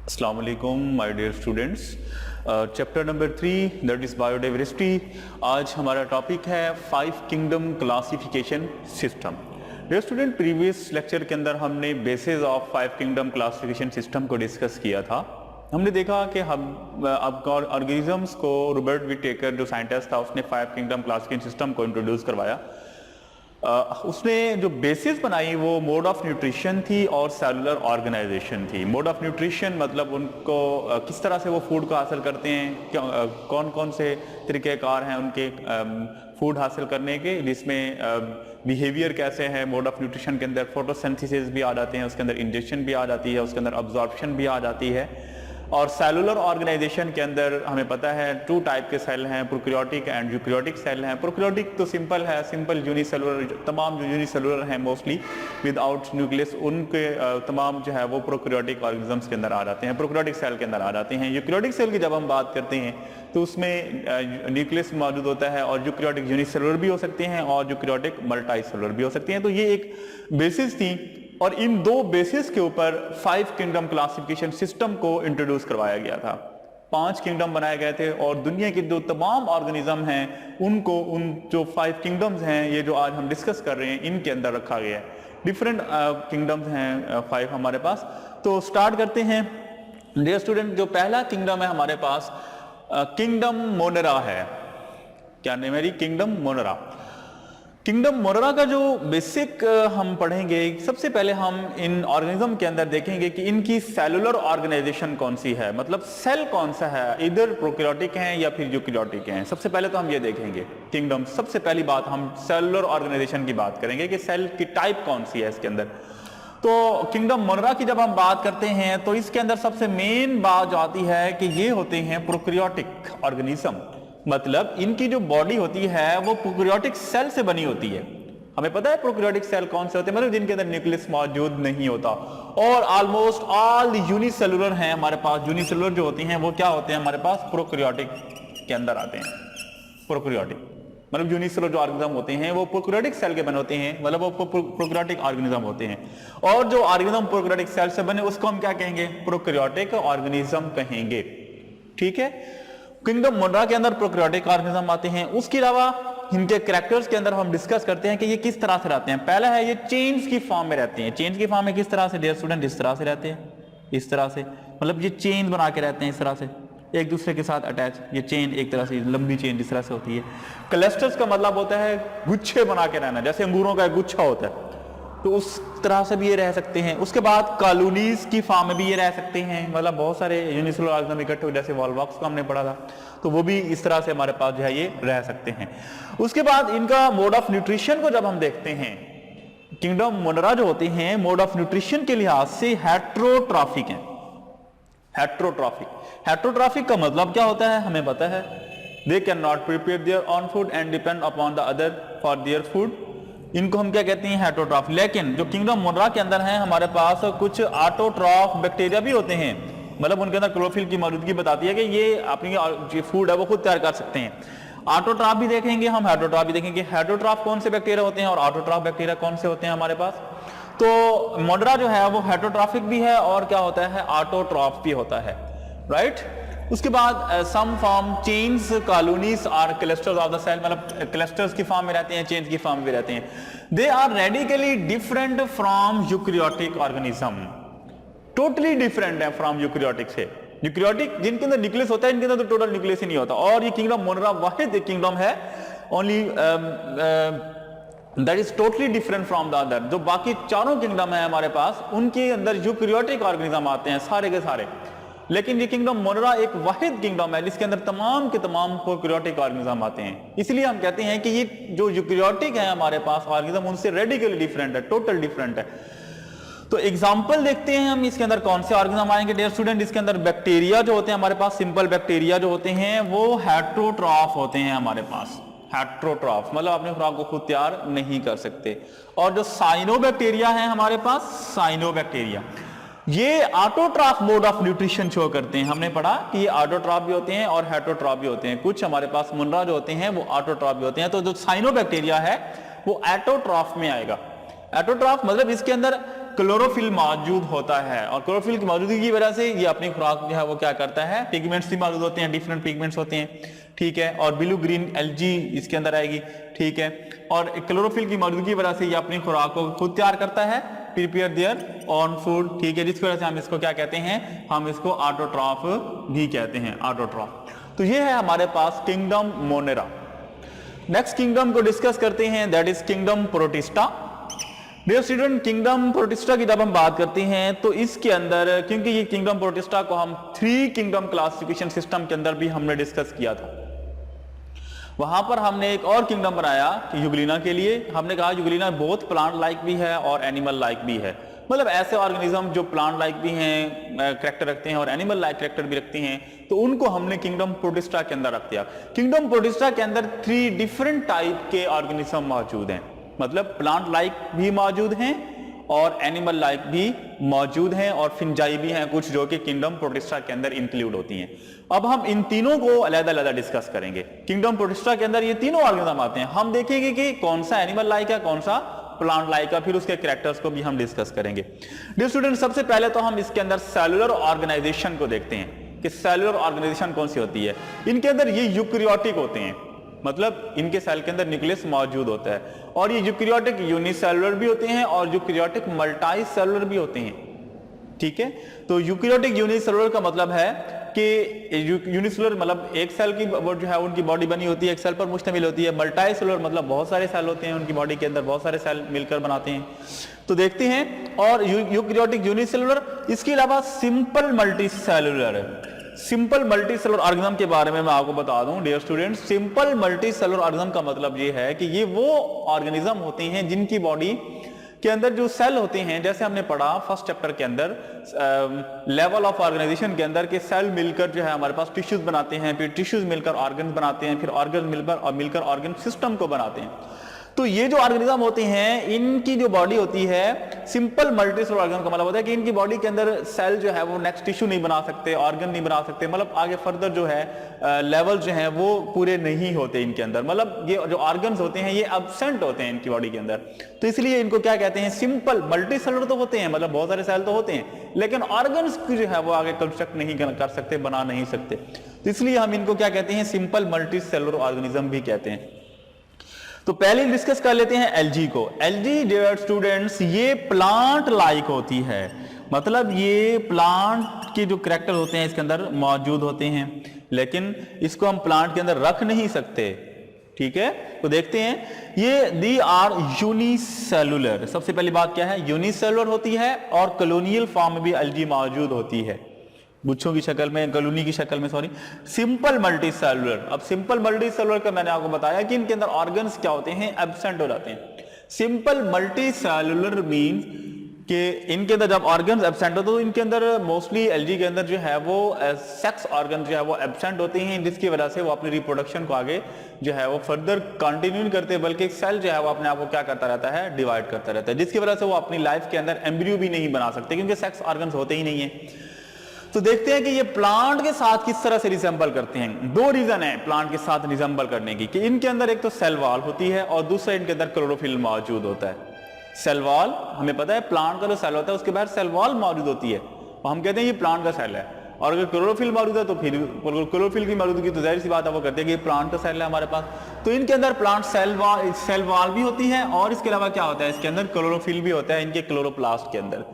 अस्सलाम वालेकुम my dear students. Chapter number 3 that is biodiversity. आज हमारा टॉपिक है 5 kingdom classification system. Dear student, previous lecture के अंदर हमने basis of 5 kingdom classification system को डिस्कस किया था। हमने देखा कि हम ऑर्गेनिजम्स को रॉबर्ट विटेकर जो साइंटिस्ट था उसने 5 किंगडम क्लासिफिकेशन सिस्टम को इंट्रोड्यूस करवाया। उसने जो बेसिस बनाई वो मोड ऑफ न्यूट्रिशन थी और सेलुलर ऑर्गेनाइजेशन थी। मोड ऑफ न्यूट्रिशन मतलब उनको किस तरह से वो फूड को हासिल करते हैं, कौन कौन से तरीक़ेकार हैं उनके फूड हासिल करने के, जिसमें बिहेवियर कैसे है। मोड ऑफ न्यूट्रिशन के अंदर फोटोसिंथेसिस भी आ जाते हैं, उसके अंदर इंजेक्शन भी आ जाती है, उसके अंदर अब्जॉर्प्शन भी आ जाती है। और सेलुलर ऑर्गेनाइजेशन के अंदर हमें पता है 2 टाइप के सेल हैं, प्रोकैरियोटिक एंड यूकैरियोटिक सेल हैं। प्रोकैरियोटिक तो सिंपल है, सिंपल यूनिसेलुलर, तमाम जो यूनिसेलुलर हैं मोस्टली विदाउट न्यूक्लियस, उनके तमाम जो है वो प्रोकैरियोटिक ऑर्गेनिजम्स के अंदर आ जाते हैं, प्रोकैरियोटिक सेल के अंदर आ जाते हैं। यूकैरियोटिक सेल की जब हम बात करते हैं तो उसमें न्यूक्लियस मौजूद होता है और यूकैरियोटिक यूनिसेलुलर भी हो सकते हैं और यूकैरियोटिक मल्टीसेलुलर भी हो सकते हैं। तो ये एक बेसिस थी और इन 2 बेसिस के ऊपर 5 किंगडम क्लासिफिकेशन सिस्टम को इंट्रोड्यूस करवाया गया था। 5 किंगडम बनाए गए थे और दुनिया के जो तमाम ऑर्गेनिज्म हैं उनको, उन जो 5 किंगडम्स हैं ये जो आज हम डिस्कस कर रहे हैं, इनके अंदर रखा गया है। डिफरेंट किंगडम्स हैं 5 हमारे पास। तो स्टार्ट करते हैं। डियर स्टूडेंट, जो पहला किंगडम है हमारे पास किंगडम मोनेरा है। क्या नेम है? Kingdom Monera. किंगडम मोनेरा का जो बेसिक हम पढ़ेंगे, सबसे पहले हम इन ऑर्गेनिज्म के अंदर देखेंगे कि इनकी सेलुलर ऑर्गेनाइजेशन कौन सी है, मतलब सेल कौन सा है, इधर प्रोकैरियोटिक हैं या फिर यूकैरियोटिक हैं। सबसे पहले तो हम ये देखेंगे किंगडम। सबसे पहली बात हम सेलुलर ऑर्गेनाइजेशन की बात करेंगे कि सेल की टाइप कौन सी है इसके अंदर। तो किंगडम मोनेरा की जब हम बात करते हैं तो इसके अंदर सबसे मेन बात जो आती है कि ये होते हैं प्रोकैरियोटिक ऑर्गेनिज्म, मतलब इनकी जो बॉडी होती है वो प्रोकैरियोटिक सेल से बनी होती है। हमें पता है प्रोकैरियोटिक सेल कौन से होते हैं, मतलब जिनके अंदर न्यूक्लियस मौजूद नहीं होता। और ऑलमोस्ट ऑल यूनिसेलुलर हैं हमारे पास। यूनिसेलुलर जो होती हैं वो क्या होते हैं हमारे पास, प्रोकैरियोटिक के अंदर आते हैं। प्रोकैरियोटिक मतलब यूनिसेलुलर जो ऑर्गेनिज्म होते हैं वो प्रोकैरियोटिक सेल के बने होते हैं, मतलब वो प्रोकैरियोटिक ऑर्गेनिज्म होते हैं। और जो ऑर्गेनिज्म प्रोकैरियोटिक सेल से बने उसको हम क्या कहेंगे, प्रोकैरियोटिक ऑर्गेनिज्म कहेंगे। ठीक है, किंगडम मोनेरा के अंदर प्रोकैरियोटिक ऑर्गेनिज्म आते हैं। उसके अलावा इनके कैरेक्टर्स के अंदर हम डिस्कस करते हैं कि ये किस तरह से रहते हैं। पहला है ये चेन्स की फॉर्म में रहते हैं। चेन्स की फॉर्म में किस तरह से डियर स्टूडेंट, इस तरह से रहते हैं, इस तरह से, मतलब ये चेन बना के रहते हैं इस तरह से एक दूसरे के साथ अटैच। ये चेन एक तरह से लंबी चेन जिस तरह से होती है। क्लस्टर्स का मतलब होता है गुच्छे बना के रहना, जैसे अंगूरों का एक गुच्छा होता है, तो उस तरह से भी ये रह सकते हैं। उसके बाद कॉलोनीज की फॉर्म में भी ये रह सकते हैं, मतलब बहुत सारे यूनिसेलुलर ऑर्गेनिज्म इकट्ठे, जैसे वॉलवॉक्स को हमने पढ़ा था, तो वो भी इस तरह से हमारे पास जो है ये रह सकते हैं। उसके बाद इनका मोड ऑफ न्यूट्रिशन को जब हम देखते हैं, किंगडम मोनेरा जो होते हैं मोड ऑफ न्यूट्रिशन के लिहाज से हेट्रोट्रॉफिक हैं। हेट्रोट्रॉफिक का मतलब क्या होता है हमें पता है, they can not prepare their own food and depend upon the other for their food. इनको हम क्या कहते हैं, हेट्रोट्रॉफ। लेकिन जो किंगडम मोनेरा के अंदर है हमारे पास कुछ ऑटोट्रॉफ बैक्टीरिया भी होते हैं, मतलब उनके अंदर क्लोरोफिल की मौजूदगी बताती है कि ये अपनी जो फूड है वो खुद तैयार कर सकते हैं। ऑटोट्रॉफ भी देखेंगे हम, हेट्रोट्रॉफ भी देखेंगे। हेट्रोट्रॉफ कौन से बैक्टीरिया होते हैं और ऑटोट्रॉफ बैक्टीरिया कौन से होते हैं हमारे पास। तो मोनेरा जो है वो हेट्रोट्रॉफिक भी है और क्या होता है, ऑटोट्रॉफ भी होता है, राइट। उसके बाद सम फॉर्म चेन्स, कॉलोनीज और क्लस्टर्स ऑफ द सेल, मतलब क्लस्टर्स की फॉर्म में रहते हैं, चेन्स की फॉर्म में रहते हैं। They are radically different from eukaryotic organism, totally different है फ्रॉम यूकैरियोटिक से। यूकैरियोटिक जिनके अंदर न्यूक्लियस होता है, इनके अंदर तो टोटल न्यूक्लियस ही नहीं होता। और ये किंगडम मोनेरा वाहिद एक किंगडम है only that is totally different from the other. जो बाकी चारों किंगडम है हमारे पास उनके अंदर यूकैरियोटिक ऑर्गेनिज्म आते हैं सारे के सारे, लेकिन ये किंगडम मोनेरा एक वाहिद किंगडम है जिसके अंदर तमाम के तमाम प्रोकैरियोटिक ऑर्गेनिज्म आते हैं। इसलिए हम कहते हैं कि ये जो यूकैरियोटिक है हमारे पास ऑर्गेनिज्म उनसे रेडिकली डिफरेंट है, टोटल डिफरेंट है। तो एग्जांपल देखते हैं हम इसके अंदर कौन से ऑर्गेनिज्म आएंगे डियर स्टूडेंट। इसके अंदर बैक्टीरिया जो होते हैं हमारे पास, सिंपल बैक्टीरिया जो होते हैं वो हेट्रोट्रॉफ होते हैं हमारे पास। हेट्रोट्रॉफ मतलब अपने खुराक को खुद तैयार नहीं कर सकते। और जो साइनोबैक्टीरिया है हमारे पास, साइनोबैक्टीरिया ये autotroph mode of nutrition show करते हैं। हमने पढ़ा कि ये ऑटोट्रॉफ भी होते हैं और हेट्रोट्रॉफ भी होते हैं। कुछ हमारे पास मोनेरा जो होते हैं वो ऑटोट्रॉफ भी होते हैं। तो जो साइनोबैक्टीरिया है वो एटोट्रॉफ में आएगा। एटोट्रॉफ मतलब इसके अंदर क्लोरोफिल मौजूद होता है और क्लोरोफिल की मौजूदगी की वजह से ये अपनी खुराक जो है वो क्या करता है, पिगमेंट्स भी मौजूद होते हैं, डिफरेंट पिगमेंट्स होते हैं, ठीक है, और ब्लू ग्रीन एलजी इसके अंदर आएगी, ठीक है, और क्लोरोफिल की मौजूदगी की वजह से ये अपनी खुराक को खुद तैयार करता है, प्रिपेयर देयर ओन फूड, ठीक है, जिसकी वजह से हम इसको क्या कहते हैं, हम इसको ऑटोट्रॉफ भी कहते हैं, ऑटोट्रॉफ। तो ये है हमारे पास किंगडम मोनेरा। नेक्स्ट किंगडम को डिस्कस करते हैं, that is kingdom Protista. Dear student, kingdom Protista की जब हम बात करते हैं तो इसके अंदर, क्योंकि ये किंगडम प्रोटिस्टा को हम 3 किंगडम क्लासिफिकेशन सिस्टम के अंदर भी हमने डिस्कस किया था। वहां पर हमने एक और किंगडम बनाया यूग्लिना के लिए। हमने कहा यूग्लिना बहुत प्लांट लाइक भी है और एनिमल लाइक भी है, मतलब ऐसे ऑर्गेनिज्म जो प्लांट लाइक भी हैं, कैरेक्टर रखते हैं और एनिमल लाइक कैरेक्टर भी रखते हैं, तो उनको हमने किंगडम प्रोटिस्टा के अंदर रख दिया। किंगडम प्रोटिस्टा के अंदर 3 डिफरेंट टाइप के ऑर्गेनिज्म मौजूद हैं, मतलब प्लांट लाइक भी मौजूद हैं और एनिमल लाइक भी मौजूद हैं और फिंजाई भी हैं कुछ, जो कि किंगडम प्रोटिस्टा के अंदर इंक्लूड होती हैं। अब हम इन तीनों को अलग-अलग डिस्कस करेंगे। किंगडम प्रोटिस्टा के अंदर ये तीनों ऑर्गेनिज्म आते हैं। हम देखेंगे कि कौन सा एनिमल लाइक है, कौन सा प्लांट लाइक है, फिर उसके कैरेक्टर्स को भी हम डिस्कस करेंगे। डियर स्टूडेंट, सबसे पहले तो हम इसके अंदर सेलुलर ऑर्गेनाइजेशन को देखते हैं कि सेलुलर ऑर्गेनाइजेशन कौन सी होती है। इनके अंदर ये यूकैरियोटिक होते हैं, मतलब इनके सेल के अंदर न्यूक्लियस मौजूद होता है, और ये यूकैरियोटिक यूनिसेलुलर भी होते हैं और यूकैरियोटिक मल्टीसेलुलर भी होते हैं, ठीक है। तो यूकैरियोटिक यूनिसेलुलर का मतलब है कि यूनिसेलुलर मतलब एक सेल की जो है उनकी बॉडी बनी होती है, एक सेल पर मुश्तमिल होती है। मल्टीसेलुलर मतलब बहुत सारे सेल होते हैं उनकी बॉडी के अंदर, बहुत सारे सेल मिलकर बनाते हैं। तो देखते हैं, और यूकैरियोटिक यूनिसेलुलर, इसके अलावा simple multicellular. Simple multicellular organism के बारे में मैं आपको बता दूं dear student, simple multicellular organism का मतलब ये है कि ये वो ऑर्गेनिज्म होते हैं जिनकी बॉडी के अंदर जो सेल होते हैं, जैसे हमने पढ़ा फर्स्ट चैप्टर के अंदर लेवल ऑफ ऑर्गेनाइजेशन के अंदर, के सेल मिलकर जो है हमारे पास टिश्यूज बनाते हैं, फिर टिश्यूज मिलकर ऑर्गन बनाते हैं, फिर ऑर्गन मिलकर ऑर्गन सिस्टम को बनाते हैं। तो ये जो ऑर्गेनिज्म होते हैं, इनकी जो बॉडी होती है, सिंपल मल्टीसेलुलर ऑर्गेनिज्म का मतलब होता है कि इनकी बॉडी के अंदर सेल जो है वो नेक्स्ट टिश्यू नहीं बना सकते, ऑर्गन नहीं बना सकते, मतलब आगे फर्दर जो है लेवल जो है वो पूरे नहीं होते इनके अंदर, मतलब ये जो ऑर्गन्स होते हैं ये एब्सेंट होते हैं इनकी बॉडी के अंदर। तो इसलिए इनको क्या कहते हैं, सिंपल मल्टीसेलुलर तो होते हैं, मतलब बहुत सारे सेल तो होते हैं, लेकिन ऑर्गन्स जो है वो आगे कंस्ट्रक्ट नहीं कर सकते, बना नहीं सकते। तो इसलिए हम इनको क्या कहते हैं, सिंपल मल्टीसेलुलर ऑर्गेनिज्म भी कहते हैं। तो पहले डिस्कस कर लेते हैं एलजी को। एलजी डियर स्टूडेंट्स, ये प्लांट लाइक होती है, मतलब ये प्लांट के जो कैरेक्टर होते हैं इसके अंदर मौजूद होते हैं, लेकिन इसको हम प्लांट के अंदर रख नहीं सकते, ठीक है। तो देखते हैं, ये दी आर यूनिसेलुलर। सबसे पहली बात क्या है, यूनिसेलुलर होती है और कॉलोनियल फॉर्म में भी एलजी मौजूद होती है, गुच्छों की शक्ल में, कॉलोनी की शक्ल में, सॉरी। सिंपल मल्टीसेलुलर, अब सिंपल मल्टीसेलुलर का मैंने आपको बताया कि इनके अंदर ऑर्गन्स क्या होते हैं, एब्सेंट हो जाते हैं। सिंपल मल्टीसेलुलर मींस कि इनके अंदर जब ऑर्गन्स एब्सेंट होते हैं तो इनके अंदर मोस्टली एलजी के अंदर जो है वो सेक्स ऑर्गन जो है वो एब्सेंट होते हैं, जिसकी वजह से वो अपनी रिप्रोडक्शन को आगे जो है वो फर्दर कंटिन्यू नहीं करते, बल्कि सेल जो है वो अपने आप को क्या करता रहता है, डिवाइड करता रहता है, जिसकी वजह से वो अपनी लाइफ के अंदर एम्ब्रियो भी नहीं बना सकते, क्योंकि सेक्स ऑर्गन्स होते ही नहीं है। तो देखते हैं कि ये प्लांट के साथ किस तरह से रिसेंबल करते हैं। 2 रीजन है प्लांट के साथ रिसेंबल करने की, कि इनके अंदर एक तो सेल वॉल होती है और दूसरा इनके अंदर क्लोरोफिल मौजूद होता है। सेल वॉल हमें पता है, प्लांट का जो सेल होता है उसके बाहर सेल वॉल मौजूद होती है, और हम कहते हैं ये प्लांट का सेल है। और अगर क्लोरोफिल मौजूद है तो फिर क्लोरोफिल की मौजूदगी तो जाहिर सी बात है वो कहते हैं कि ये प्लांट का सेल है हमारे पास। तो इनके अंदर प्लांट सेल वॉल भी होती है, और इसके अलावा क्या होता है, इसके अंदर क्लोरोफिल भी होता है इनके क्लोरोप्लास्ट के अंदर।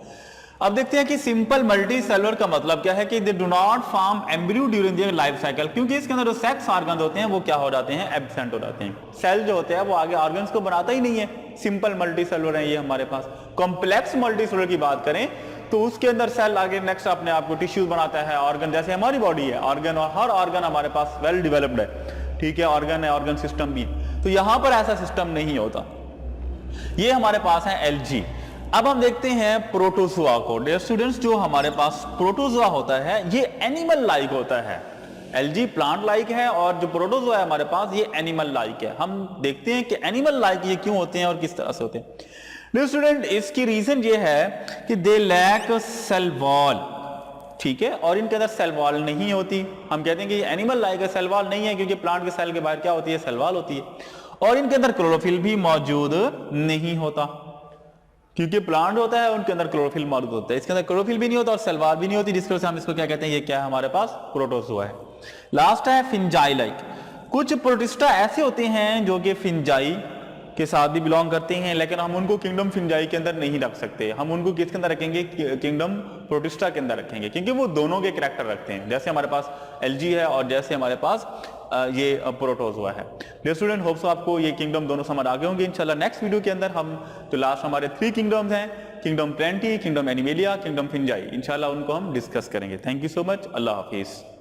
अब देखते हैं कि सिंपल मल्टीसेलुलर का मतलब क्या है, कि they do not form embryo during their life cycle, क्योंकि इसके अंदर जो सेक्स ऑर्गन होते हैं वो क्या हो जाते हैं, एब्सेंट हो जाते हैं। सेल जो होते हैं वो आगे ऑर्गन्स को बनाता ही नहीं है। सिंपल मल्टीसेलुलर है ये हमारे पास। कॉम्प्लेक्स मल्टीसेलुलर की बात करें तो उसके अंदर सेल आगे नेक्स्ट अपने आप को टिश्यूज बनाता है, ऑर्गन, जैसे हमारी बॉडी है ऑर्गन, और हर ऑर्गन हमारे पास वेल डेवलप्ड है, ठीक है, ऑर्गन है, ऑर्गन सिस्टम भी है। तो यहां पर ऐसा सिस्टम नहीं होता। ये हमारे पास है एलजी। अब हम देखते हैं प्रोटोजोआ को। डियर स्टूडेंट्स, जो हमारे पास प्रोटोजोआ होता है ये एनिमल लाइक होता है। एलजी प्लांट लाइक है और जो प्रोटोजोआ है हमारे पास ये एनिमल लाइक है। हम देखते हैं कि एनिमल लाइक ये क्यों होते हैं और किस तरह से होते हैं। डियर स्टूडेंट, इसकी रीजन ये है कि दे लैक सेल वॉल, ठीक है, और इनके अंदर सेल वॉल नहीं होती। हम कहते हैं कि ये एनिमल लाइक है, सेल वॉल नहीं है, क्योंकि प्लांट के सेल के बाहर क्या होती है, सेल वॉल होती है। और इनके अंदर क्लोरोफिल भी मौजूद नहीं होता, क्योंकि प्लांट होता है उनके अंदर क्लोरोफिल मौजूद होता है, इसके अंदर क्लोरोफिल भी नहीं होता और सेल वॉल भी नहीं होती, जिसकी वजह से हम इसको क्या कहते हैं, ये क्या है हमारे पास प्रोटोजोआ है। लास्ट है फिंजाई लाइक। कुछ प्रोटिस्टा ऐसे होते हैं जो कि फिंजाई के साथ भी बिलोंग करते हैं, लेकिन हम उनको किंगडम फिंजाई के अंदर नहीं रख सकते। हम उनको किसके अंदर रखेंगे, किंगडम प्रोटिस्टा के अंदर रखेंगे, क्योंकि वो दोनों के कैरेक्टर रखते हैं, जैसे हमारे पास एल्गी है और जैसे हमारे पास ये प्रोटोजोआ है। डियर स्टूडेंट, होप्स आपको ये किंगडम दोनों समझ आ गए होंगे। इंशाल्लाह नेक्स्ट वीडियो के अंदर हम जो लास्ट हमारे 3 किंगडम्स हैं, kingdom plantae, kingdom animalia, kingdom fungi, इंशाल्लाह उनको हम डिस्कस करेंगे। थैंक यू सो मच, अल्लाह हाफिज।